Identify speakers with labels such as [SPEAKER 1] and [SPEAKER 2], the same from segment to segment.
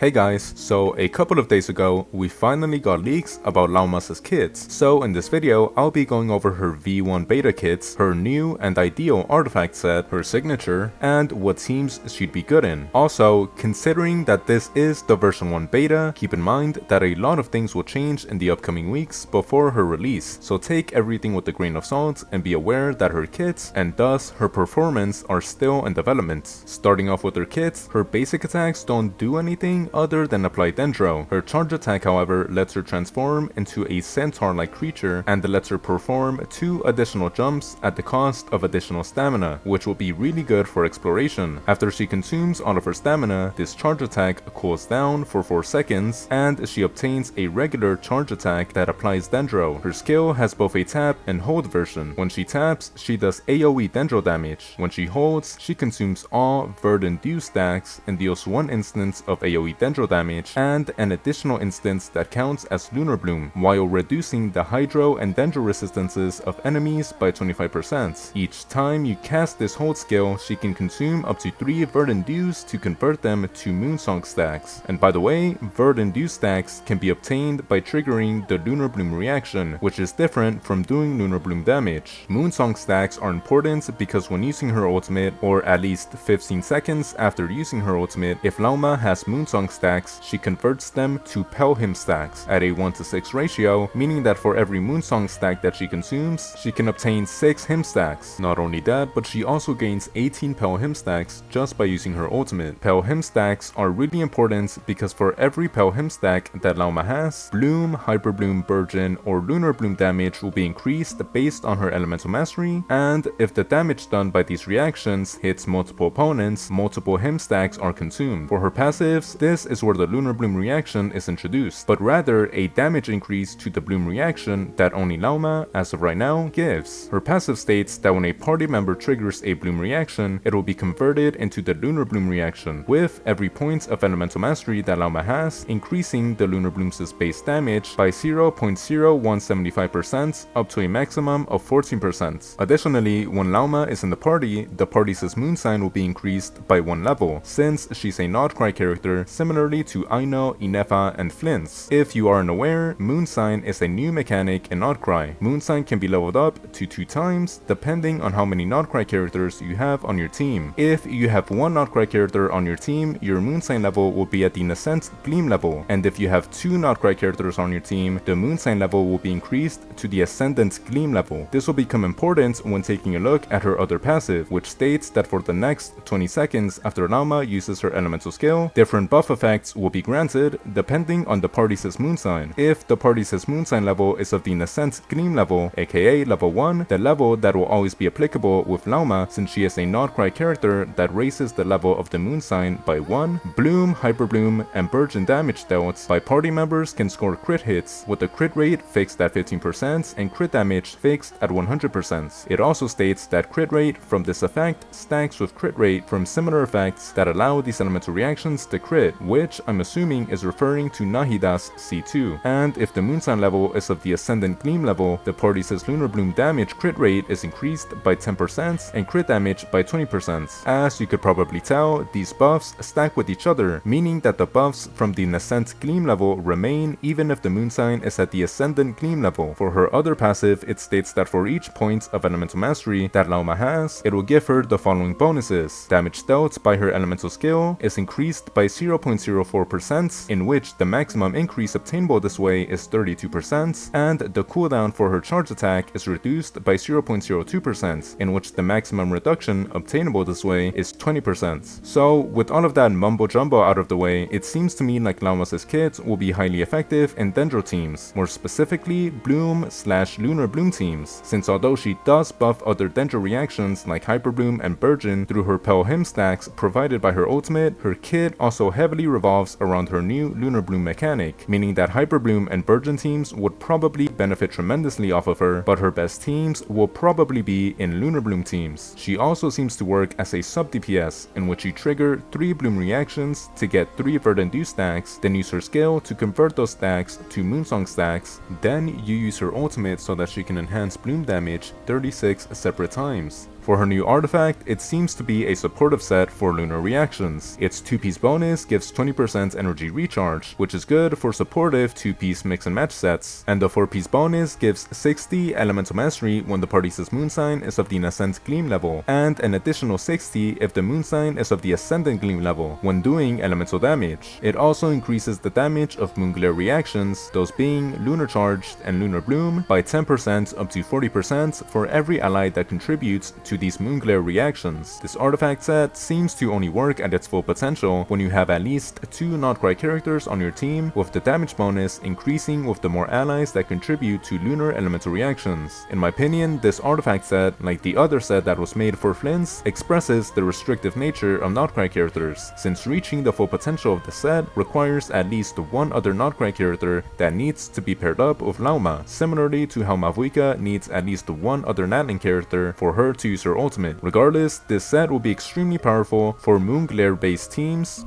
[SPEAKER 1] Hey guys, so a couple of days ago, we finally got leaks about Lauma's kits. So in this video, I'll be going over her V1 beta kits, her new and ideal artifact set, her signature, and what teams she'd be good in. Also, considering that this is the version 1 beta, keep in mind that a lot of things will change in the upcoming weeks before her release, so take everything with a grain of salt and be aware that her kits, and thus her performance, are still in development. Starting off with her kits, her basic attacks don't do anything other than apply Dendro. Her charge attack, however, lets her transform into a centaur-like creature and lets her perform 2 additional jumps at the cost of additional stamina, which will be really good for exploration. After she consumes all of her stamina, this charge attack cools down for 4 seconds and she obtains a regular charge attack that applies Dendro. Her skill has both a tap and hold version. When she taps, she does AoE Dendro damage. When she holds, she consumes all Verdant Dew stacks and deals 1 instance of AoE Dendro damage and an additional instance that counts as Lunar-Bloom, while reducing the Hydro and Dendro resistances of enemies by 25%. Each time you cast this hold skill, she can consume up to 3 Verdant Dews to convert them to Moonsong stacks. And by the way, Verdant Dew stacks can be obtained by triggering the Lunar-Bloom reaction, which is different from doing Lunar-Bloom damage. Moonsong stacks are important because when using her ultimate, or at least 15 seconds after using her ultimate, if Lauma has Moonsong stacks, she converts them to Pelhim stacks at a 1:6 ratio, meaning that for every Moonsong stack that she consumes, she can obtain 6 Him stacks. Not only that, but she also gains 18 Pelhim stacks just by using her ultimate. Pelhim stacks are really important because for every Pelhim stack that Lauma has, Bloom, Hyper Bloom, Burgeon, or Lunar Bloom damage will be increased based on her elemental mastery, and if the damage done by these reactions hits multiple opponents, multiple Him stacks are consumed. For her passives, this is where the Lunar-Bloom reaction is introduced, but rather a damage increase to the Bloom reaction that only Lauma, as of right now, gives. Her passive states that when a party member triggers a Bloom reaction, it will be converted into the Lunar-Bloom reaction, with every point of elemental mastery that Lauma has, increasing the Lunar-Bloom's base damage by 0.0175% up to a maximum of 14%. Additionally, when Lauma is in the party's moon sign will be increased by 1 level, since she's a Nod-Krai character similarly to Aino, Inefa, and Flint's. If you aren't aware, Moon Sign is a new mechanic in Nod-Krai. Moon Sign can be leveled up to 2 times depending on how many Nod-Krai characters you have on your team. If you have 1 Nod-Krai character on your team, your Moon Sign level will be at the Nascent Gleam level, and if you have 2 Nod-Krai characters on your team, the Moon Sign level will be increased to the Ascendant Gleam level. This will become important when taking a look at her other passive, which states that for the next 20 seconds after Lauma uses her elemental skill, different buff effects will be granted depending on the party's moon sign. If the party's moon sign level is of the Nascent Gleam level, aka level 1, the level that will always be applicable with Lauma since she is a Nod-Krai character that raises the level of the moon sign by 1, Bloom, Hyper Bloom, and Burgeon damage dealt by party members can score crit hits, with the crit rate fixed at 15% and crit damage fixed at 100%. It also states that crit rate from this effect stacks with crit rate from similar effects that allow these elemental reactions to crit, which I'm assuming is referring to Nahida's C2. And if the moon sign level is of the Ascendant Gleam level, the party's Lunar-Bloom damage crit rate is increased by 10% and crit damage by 20%. As you could probably tell, these buffs stack with each other, meaning that the buffs from the Nascent Gleam level remain even if the moon sign is at the Ascendant Gleam level. For her other passive, it states that for each point of elemental mastery that Lauma has, it will give her the following bonuses. Damage dealt by her elemental skill is increased by 0.04%, in which the maximum increase obtainable this way is 32%, and the cooldown for her charge attack is reduced by 0.02%, in which the maximum reduction obtainable this way is 20%. So with all of that mumbo jumbo out of the way, it seems to me like Lauma's kit will be highly effective in Dendro teams, more specifically Bloom/Lunar-Bloom teams, since although she does buff other Dendro reactions like Hyper Bloom and Burgeon through her Pelhim stacks provided by her ultimate, her kit also heavily revolves around her new Lunar-Bloom mechanic, meaning that Hyper Bloom and Burgeon teams would probably benefit tremendously off of her, but her best teams will probably be in Lunar-Bloom teams. She also seems to work as a sub DPS, in which you trigger 3 Bloom reactions to get 3 Verdant Dew stacks, then use her skill to convert those stacks to Moonsong stacks, then you use her ultimate so that she can enhance Bloom damage 36 separate times. For her new artifact, it seems to be a supportive set for lunar reactions. Its 2-piece bonus gives 20% energy recharge, which is good for supportive 2-piece mix and match sets, and the 4-piece bonus gives 60 elemental mastery when the party's moon sign is of the nascent gleam level, and an additional 60 if the moon sign is of the ascendant gleam level when doing elemental damage. It also increases the damage of moon glare reactions, those being lunar charged and lunar bloom, by 10% up to 40% for every ally that contributes to these moon glare reactions. This artifact set seems to only work at its full potential when you have at least 2 Nod-Krai characters on your team, with the damage bonus increasing with the more allies that contribute to lunar elemental reactions. In my opinion, this artifact set, like the other set that was made for Flint's, expresses the restrictive nature of Nod-Krai characters, since reaching the full potential of the set requires at least one other Nod-Krai character that needs to be paired up with Lauma, similarly to how MiHoYo needs at least one other Natling character for her to use her ultimate. Regardless, this set will be extremely powerful for moon glare based teams.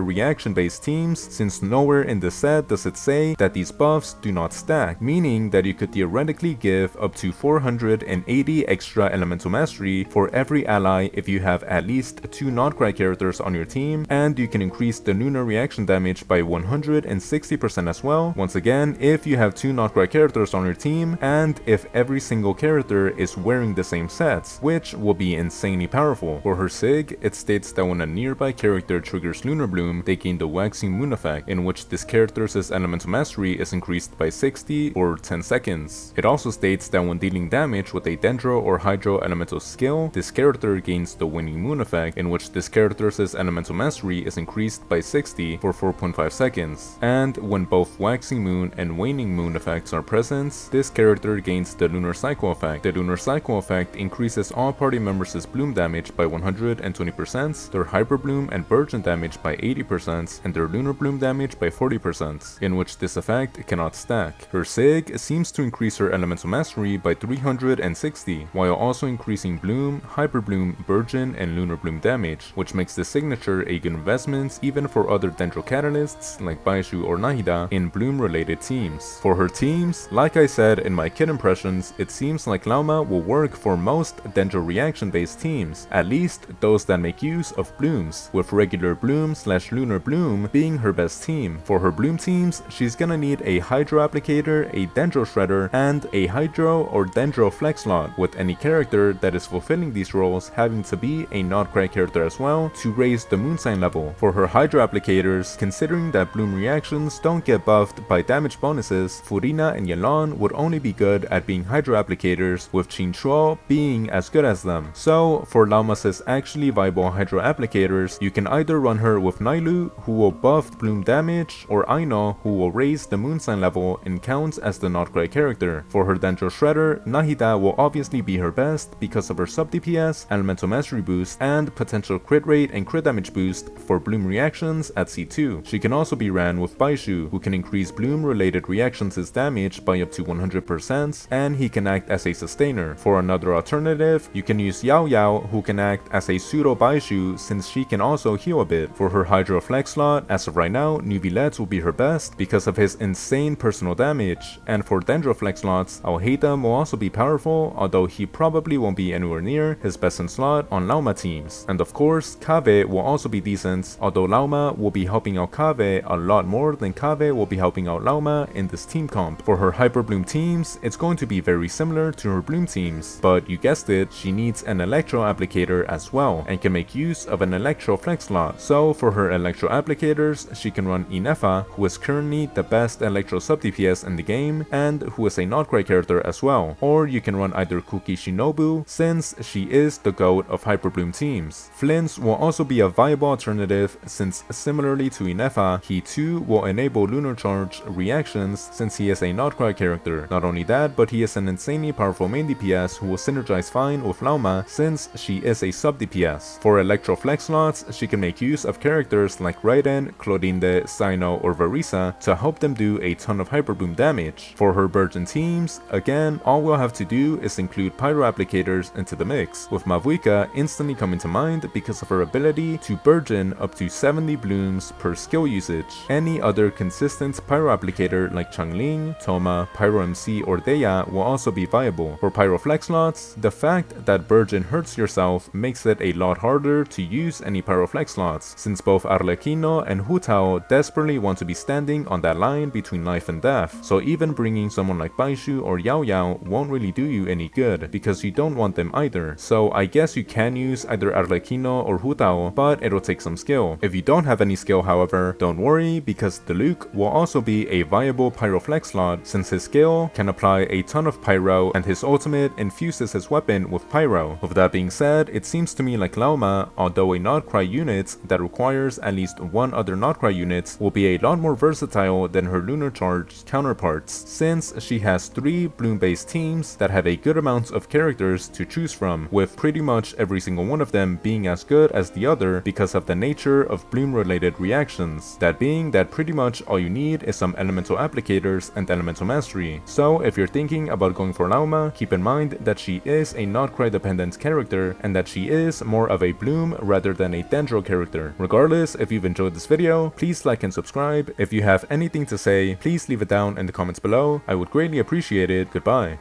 [SPEAKER 1] Reaction based teams, since nowhere in the set does it say that these buffs do not stack, meaning that you could theoretically give up to 480 extra elemental mastery for every ally if you have at least 2 Nod-Krai characters on your team, and you can increase the lunar reaction damage by 160% as well, once again if you have 2 Nod-Krai characters on your team and if every single character is wearing the same sets, which will be insanely powerful. For her sig, it states that when a nearby character triggers Lunar-Bloom, they gain the waxing moon effect, in which this character's elemental mastery is increased by 60 or 10 seconds. It also states that when dealing damage with a Dendro or Hydro elemental skill, this character gains the waning moon effect, in which this character's elemental mastery is increased by 60 for 4.5 seconds. And when both waxing moon and waning moon effects are present, this character gains the lunar cycle effect. The lunar cycle effect increases all party members' bloom damage by 120%, their hyper bloom and burgeon damage by 80%, and their lunar bloom damage by 40%, in which this effect cannot stack. Her sig seems to increase her elemental mastery by 360, while also increasing bloom, hyper bloom, burgeon, and lunar bloom damage, which makes the signature a good investment even for other Dendro catalysts like Baishu or Nahida in bloom related teams. For her teams, like I said in my kit impressions, it seems like Lauma will work for most Dendro reaction based teams, at least those that make use of blooms, with regular bloom / lunar bloom being her best team. For her bloom teams, she's gonna need a Hydro applicator, a Dendro shredder, and a Hydro or Dendro flex slot, with any character that is fulfilling these roles having to be a Nod-Krai character as well to raise the moon sign level. For her Hydro applicators, considering that bloom reactions don't get buffed by damage bonuses, Furina and Yelan would only be good at being Hydro applicators, with Chinchuo being as good as them. So for Lauma's actually viable Hydro applicators, you can either run her with Nailu, who will buff bloom damage, or Aino, who will raise the moon sign level and counts as the Nod-Krai character. For her Dendro shredder, Nahida will obviously be her best because of her sub DPS, elemental mastery boost, and potential crit rate and crit damage boost for bloom reactions at C2. She can also be ran with Baishu, who can increase bloom related reactions' damage by up to 100%, and he can act as a sustainer. For another alternative, you can use Yao Yao, who can act as a pseudo Baishu since she can also heal a bit. For her Hydro flex slot, as of right now, Nuvilets will be her best because of his insane personal damage, and for Dendro flex slots, Alhaitham will also be powerful, although he probably won't be anywhere near his best in slot on Lauma teams. And of course, Kaveh will also be decent, although Lauma will be helping out Kaveh a lot more than Kaveh will be helping out Lauma in this team comp. For her Hyper Bloom teams, it's going to be very similar to her Bloom teams, but you guessed it, she needs an Electro applicator as well, and can make use of an Electro flex slot. So for her Electro applicators, she can run Inefa, who is currently the best Electro sub DPS in the game, and who is a Nod-Krai character as well. Or you can run either Kuki Shinobu, since she is the GOAT of Hyper Bloom teams. Flint's will also be a viable alternative, since similarly to Inefa, he too will enable lunar charge reactions since he is a Nod-Krai character. Not only that, but he is an insanely powerful main DPS who will synergize fine with Lauma since she is a sub DPS. For Electro flex slots, she can make use of characters like Raiden, Clodinde, Sino, or Varisa to help them do a ton of Hyper Bloom damage. For her Burgeon teams, again, all we'll have to do is include Pyro applicators into the mix, with MiHoYo instantly coming to mind because of her ability to burgeon up to 70 blooms per skill usage. Any other consistent Pyro applicator like Changling, Toma, Pyro MC, or Deya will also be viable. For Pyroflex slots, the fact that Virgin hurts yourself makes it a lot harder to use any Pyroflex slots, since both Arlecchino and Hu Tao desperately want to be standing on that line between life and death, so even bringing someone like Baishu or Yao Yao won't really do you any good, because you don't want them either. So I guess you can use either Arlecchino or Hu Tao, but it'll take some skill. If you don't have any skill, however, don't worry, because Diluc will also be a viable Pyroflex slot, since his skill can apply a ton of Pyro and his ultimate infuses his weapon with Pyro. With that being said, it seems to me like Lauma, although a Nod-Krai unit that requires at least one other Nod-Krai unit, will be a lot more versatile than her Lunar Charge counterparts, since she has 3 Bloom-based teams that have a good amount of characters to choose from, with pretty much every single one of them being as good as the other because of the nature of Bloom-related reactions. That being that pretty much all you need is some elemental applicators and elemental mastery. So if you're thinking about going for Lauma, keep in mind that she is a Nod-Krai dependent character and that she is more of a Bloom rather than a Dendro character. Regardless, if you've enjoyed this video, please like and subscribe. If you have anything to say, please leave it down in the comments below. I would greatly appreciate it. Goodbye.